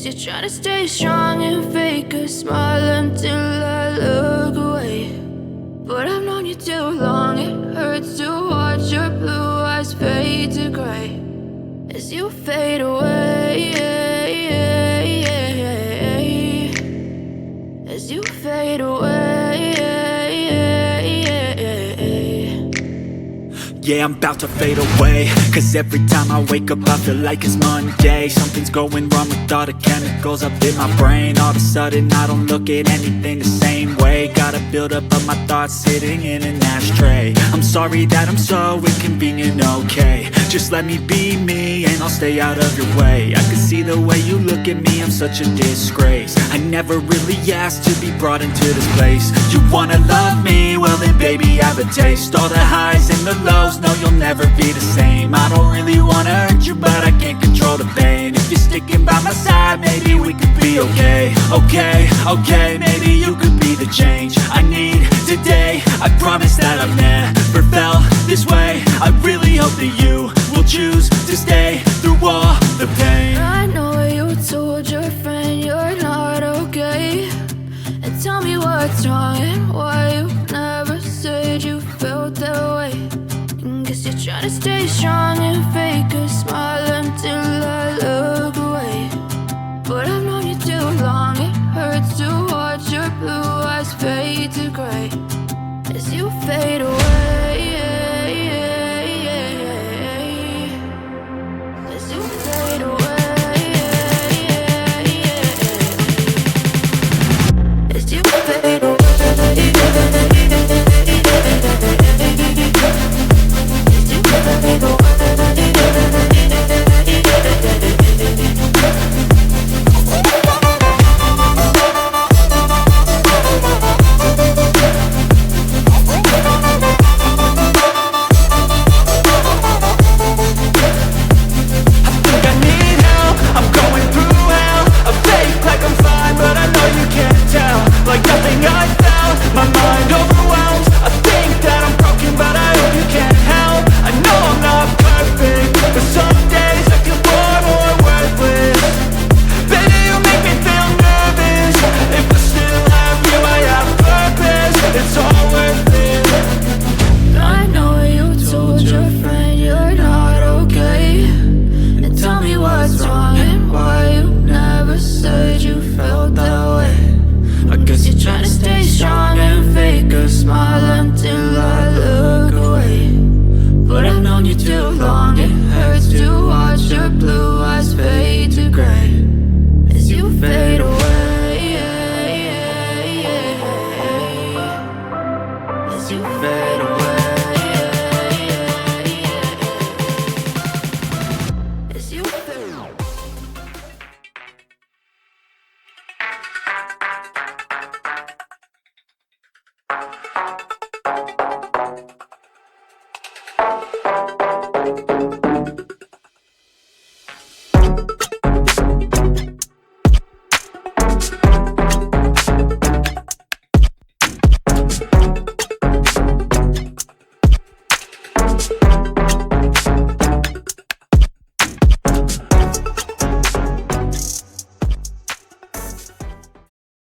Guess you're trying to stay strong and fake a smile until I look away. But I've known you too long, it hurts to watch your blue eyes fade to gray as you fade away, as you fade away. Yeah, I'm about to fade away, cause every time I wake up I feel like it's Monday. Something's going wrong with all the chemicals up in my brain. All of a sudden I don't look at anything the same way. Got a buildup of my thoughts sitting in an ashtray. I'm sorry that I'm so inconvenient, okay. Just let me be me and I'll stay out of your way. I can see the way you look at me, I'm such a disgrace. I never really asked to be brought into this place. You wanna love me? Well then baby have a taste. All the highs and the lows, no, you'll never be the same. I don't really wanna hurt you, but I can't control the pain. If you're sticking by my side, maybe we could be okay. Okay, maybe you could be the change I need today. I promise that I've never felt this way. I really hope that you will choose to stay through all the pain. I know you told your friend you're not okay, and tell me what's wrong and why you never said you felt that way. Guess you're trying to stay strong and fake a smile until I look away. But I've known you too long, it hurts to watch your blue eyes fade to gray as you fade away, as you fade away.